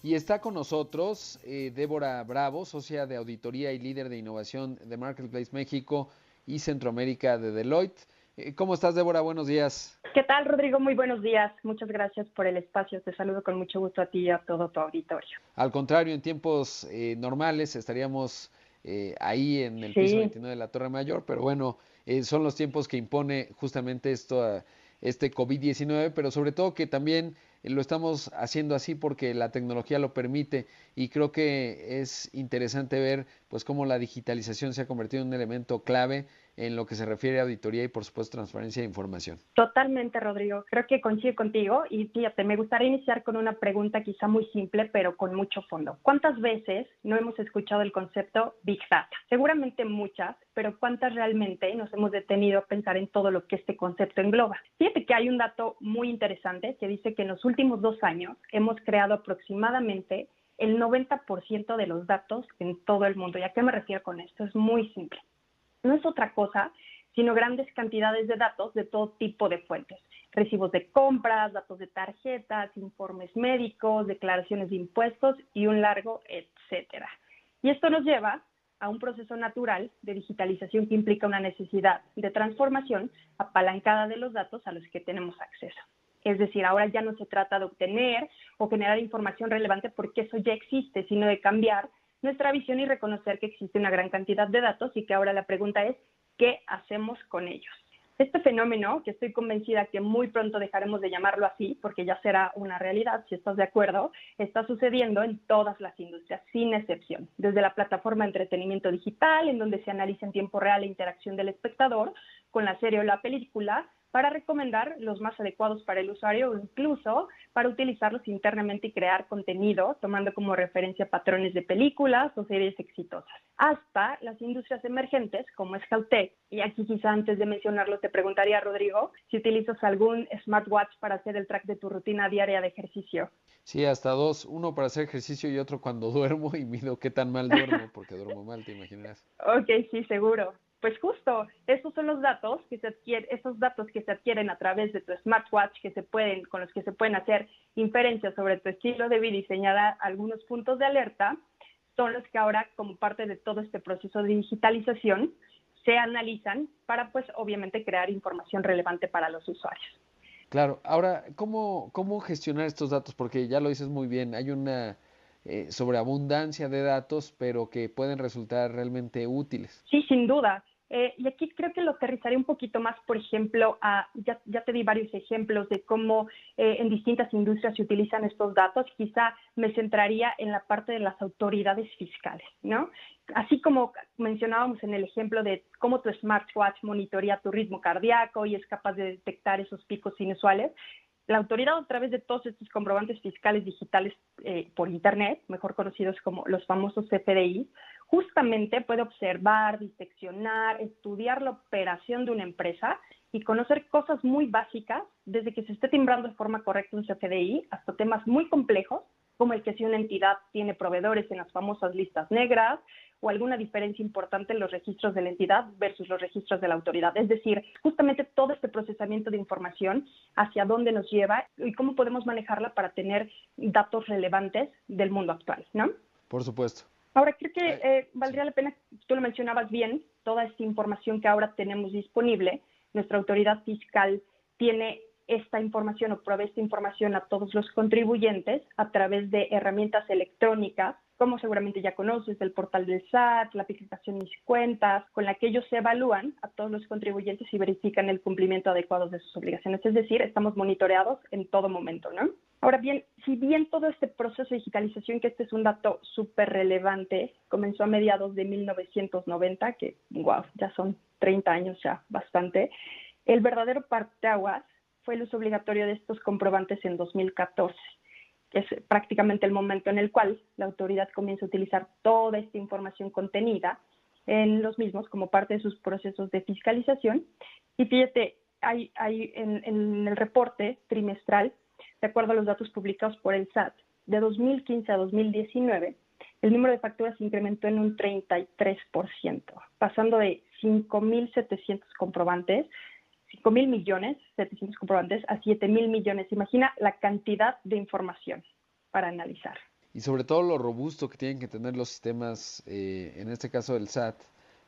Y está con nosotros Débora Bravo, socia de auditoría y líder de innovación de Marketplace México y Centroamérica de Deloitte. ¿Cómo estás, Débora? Buenos días. ¿Qué tal, Rodrigo? Muy buenos días. Muchas gracias por el espacio. Te saludo con mucho gusto a ti y a todo tu auditorio. Al contrario, en tiempos normales estaríamos ahí en el piso Sí, 29 de la Torre Mayor, pero bueno, son los tiempos que impone justamente este COVID-19, pero sobre todo que también lo estamos haciendo así porque la tecnología lo permite y creo que es interesante ver pues cómo la digitalización se ha convertido en un elemento clave en lo que se refiere a auditoría y por supuesto transparencia de información. totalmente, Rodrigo. Creo que coincido contigo y fíjate, me gustaría iniciar con una pregunta quizá muy simple, pero con mucho fondo. ¿Cuántas veces no hemos escuchado el concepto Big Data? Seguramente muchas, pero ¿cuántas realmente nos hemos detenido a pensar en todo lo que este concepto engloba? Fíjate que hay un dato muy interesante que dice que en los últimos 2 años hemos creado aproximadamente el 90% de los datos en todo el mundo. ¿Y a qué me refiero con esto? Es muy simple. No es otra cosa sino grandes cantidades de datos de todo tipo de fuentes. Recibos de compras, datos de tarjetas, informes médicos, declaraciones de impuestos y un largo etcétera. Y esto nos lleva a un proceso natural de digitalización que implica una necesidad de transformación apalancada de los datos a los que tenemos acceso. Es decir, ahora ya no se trata de obtener o generar información relevante porque eso ya existe, sino de cambiar nuestra visión y reconocer que existe una gran cantidad de datos y que ahora la pregunta es, ¿qué hacemos con ellos? Este fenómeno, que estoy convencida que muy pronto dejaremos de llamarlo así, porque ya será una realidad, si estás de acuerdo, está sucediendo en todas las industrias, sin excepción. Desde la plataforma de entretenimiento digital, en donde se analiza en tiempo real la interacción del espectador con la serie o la película, para recomendar los más adecuados para el usuario o incluso para utilizarlos internamente y crear contenido, tomando como referencia patrones de películas o series exitosas. Hasta las industrias emergentes, como es Caltech, y aquí quizá antes de mencionarlo te preguntaría, Rodrigo, si utilizas algún smartwatch para hacer el track de tu rutina diaria de ejercicio. Sí, hasta dos, uno para hacer ejercicio y otro cuando duermo y mido qué tan mal duermo, porque duermo mal, te imaginarás. Ok, sí, seguro. Pues justo, esos son los datos que se adquieren, esos datos que se adquieren a través de tu smartwatch, con los que se pueden hacer inferencias sobre tu estilo de vida y señalar algunos puntos de alerta, son los que ahora, como parte de todo este proceso de digitalización, se analizan para, pues, obviamente, crear información relevante para los usuarios. Claro, ahora, ¿cómo gestionar estos datos? Porque ya lo dices muy bien, hay una sobreabundancia de datos, pero que pueden resultar realmente útiles. Sí, sin duda. Y aquí creo que lo aterrizaré un poquito más, por ejemplo, ya te di varios ejemplos de cómo en distintas industrias se utilizan estos datos. Quizá me centraría en la parte de las autoridades fiscales, ¿no? Así como mencionábamos en el ejemplo de cómo tu smartwatch monitorea tu ritmo cardíaco y es capaz de detectar esos picos inusuales, la autoridad, a través de todos estos comprobantes fiscales digitales por Internet, mejor conocidos como los famosos CFDI, justamente puede observar, diseccionar, estudiar la operación de una empresa y conocer cosas muy básicas, desde que se esté timbrando de forma correcta un CFDI hasta temas muy complejos, como el que si una entidad tiene proveedores en las famosas listas negras o alguna diferencia importante en los registros de la entidad versus los registros de la autoridad. Es decir, justamente todo este procesamiento de información, hacia dónde nos lleva y cómo podemos manejarla para tener datos relevantes del mundo actual, ¿no? Por supuesto. Ahora, creo que Sí. valdría la pena, tú lo mencionabas bien, toda esta información que ahora tenemos disponible, nuestra autoridad fiscal tiene esta información o provee esta información a todos los contribuyentes a través de herramientas electrónicas, como seguramente ya conoces, el portal del SAT, la aplicación Mis Cuentas, con la que ellos evalúan a todos los contribuyentes y verifican el cumplimiento adecuado de sus obligaciones. Es decir, estamos monitoreados en todo momento, ¿no? Ahora bien, si bien todo este proceso de digitalización, que este es un dato súper relevante, comenzó a mediados de 1990, que wow, ya son 30 años ya, bastante, el verdadero parteaguas fue el uso obligatorio de estos comprobantes en 2014, que es prácticamente el momento en el cual la autoridad comienza a utilizar toda esta información contenida en los mismos como parte de sus procesos de fiscalización. Y fíjate, hay en el reporte trimestral, de acuerdo a los datos publicados por el SAT, de 2015 a 2019, el número de facturas se incrementó en un 33%, pasando de 5.700 comprobantes, 5.700.000.000 comprobantes a 7.000 millones. Imagina la cantidad de información para analizar. y sobre todo lo robusto que tienen que tener los sistemas, en este caso del SAT,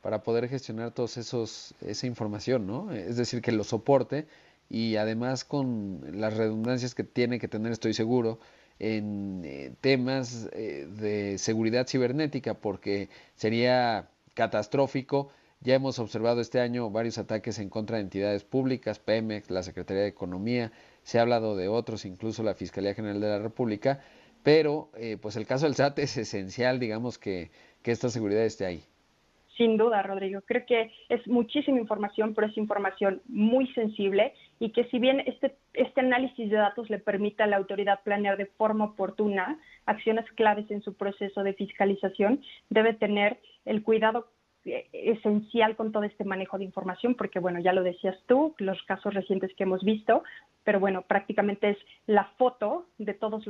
para poder gestionar esa información, ¿no? Es decir, que lo soporte y además con las redundancias que tiene que tener, estoy seguro, en temas de seguridad cibernética, porque sería catastrófico. Ya hemos observado este año varios ataques en contra de entidades públicas, Pemex, la Secretaría de Economía, se ha hablado de otros, incluso la Fiscalía General de la República, pero pues el caso del SAT es esencial, digamos, que esta seguridad esté ahí. Sin duda, Rodrigo. Creo que es muchísima información, pero es información muy sensible y que si bien este análisis de datos le permite a la autoridad planear de forma oportuna acciones claves en su proceso de fiscalización, debe tener el cuidado esencial con todo este manejo de información, porque bueno, ya lo decías tú, los casos recientes que hemos visto, pero bueno, prácticamente es la foto de todos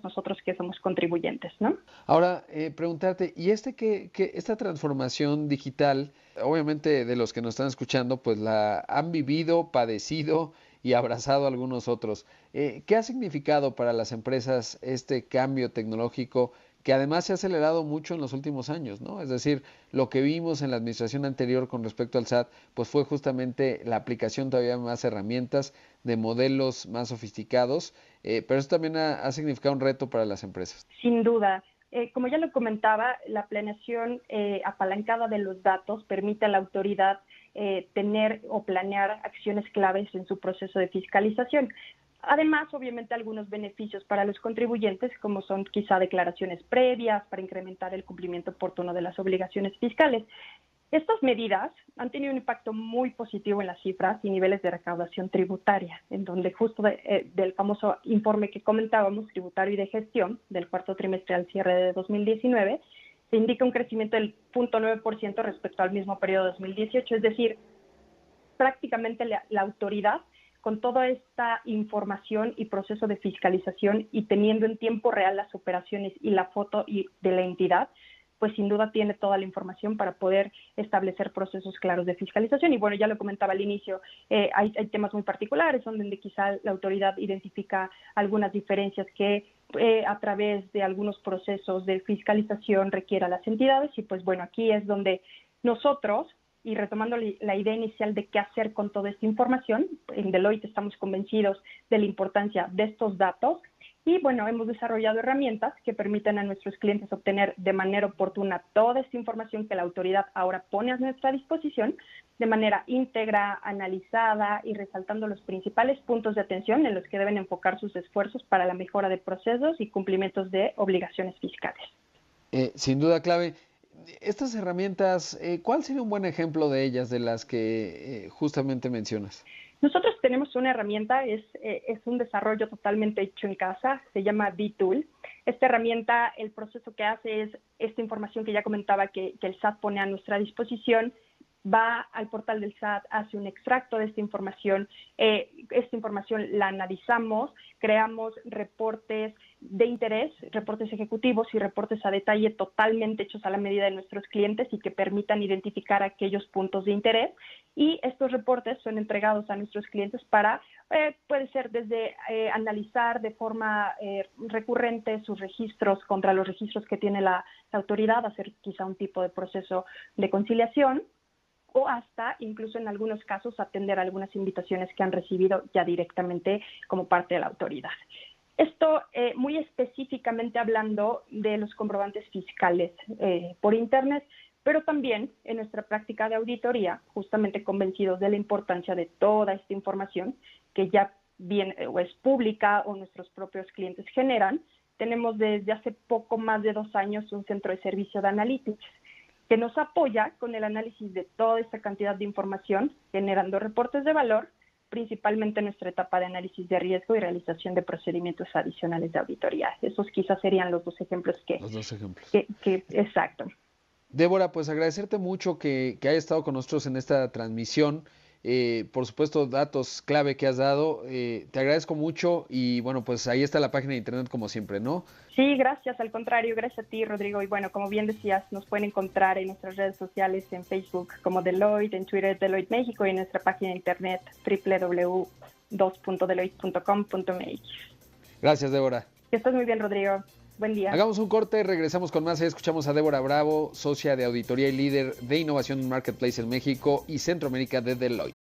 nosotros que somos contribuyentes, ¿no? Ahora, preguntarte, ¿y esta transformación digital, obviamente de los que nos están escuchando, pues la han vivido, padecido y abrazado algunos otros? ¿Qué ha significado para las empresas este cambio tecnológico que además se ha acelerado mucho en los últimos años, ¿no? Es decir, lo que vimos en la administración anterior con respecto al SAT, pues fue justamente la aplicación todavía más herramientas, de modelos más sofisticados, pero eso también ha significado un reto para las empresas. Sin duda. Como ya lo comentaba, la planeación apalancada de los datos permite a la autoridad tener o planear acciones claves en su proceso de fiscalización. Además, obviamente, algunos beneficios para los contribuyentes, como son quizá declaraciones previas para incrementar el cumplimiento oportuno de las obligaciones fiscales. Estas medidas han tenido un impacto muy positivo en las cifras y niveles de recaudación tributaria, en donde justo del famoso informe que comentábamos, tributario y de gestión, del cuarto trimestre al cierre de 2019, se indica un crecimiento del 0.9% respecto al mismo periodo de 2018, es decir, prácticamente la autoridad con toda esta información y proceso de fiscalización y teniendo en tiempo real las operaciones y la foto de la entidad, pues sin duda tiene toda la información para poder establecer procesos claros de fiscalización. Y bueno, ya lo comentaba al inicio, hay temas muy particulares donde quizá la autoridad identifica algunas diferencias que a través de algunos procesos de fiscalización requiera las entidades y pues bueno, aquí es donde nosotros, y retomando la idea inicial de qué hacer con toda esta información, en Deloitte estamos convencidos de la importancia de estos datos y bueno, hemos desarrollado herramientas que permiten a nuestros clientes obtener de manera oportuna toda esta información que la autoridad ahora pone a nuestra disposición de manera íntegra, analizada y resaltando los principales puntos de atención en los que deben enfocar sus esfuerzos para la mejora de procesos y cumplimientos de obligaciones fiscales. Sin duda clave. Estas herramientas, ¿cuál sería un buen ejemplo de ellas, de las que justamente mencionas? Nosotros tenemos una herramienta, es un desarrollo totalmente hecho en casa, se llama D-Tool. Esta herramienta, el proceso que hace es esta información que ya comentaba que el SAT pone a nuestra disposición, va al portal del SAT, hace un extracto de esta información la analizamos, creamos reportes de interés, reportes ejecutivos y reportes a detalle totalmente hechos a la medida de nuestros clientes y que permitan identificar aquellos puntos de interés y estos reportes son entregados a nuestros clientes para, puede ser desde analizar de forma recurrente sus registros contra los registros que tiene la autoridad, hacer quizá un tipo de proceso de conciliación, o hasta, incluso en algunos casos, atender algunas invitaciones que han recibido ya directamente como parte de la autoridad. Esto muy específicamente hablando de los comprobantes fiscales por Internet, pero también en nuestra práctica de auditoría, justamente convencidos de la importancia de toda esta información que ya viene o es pública o nuestros propios clientes generan, tenemos desde hace poco más de 2 años un centro de servicio de Analytics que nos apoya con el análisis de toda esta cantidad de información, generando reportes de valor, principalmente en nuestra etapa de análisis de riesgo y realización de procedimientos adicionales de auditoría. Esos quizás serían los 2 ejemplos exacto. Débora, pues agradecerte mucho que hayas estado con nosotros en esta transmisión. Por supuesto, datos clave que has dado. Te agradezco mucho y bueno, pues ahí está la página de internet como siempre, ¿no? Sí, gracias, al contrario, gracias a ti, Rodrigo. Y bueno, como bien decías, nos pueden encontrar en nuestras redes sociales, en Facebook como Deloitte, en Twitter Deloitte México y en nuestra página de internet www.deloitte.com.mx. Gracias, Débora. Que estés muy bien, Rodrigo. Buen día. Hagamos un corte, regresamos con más. Escuchamos a Débora Bravo, socia de auditoría y líder de innovación en Marketplace en México y Centroamérica de Deloitte.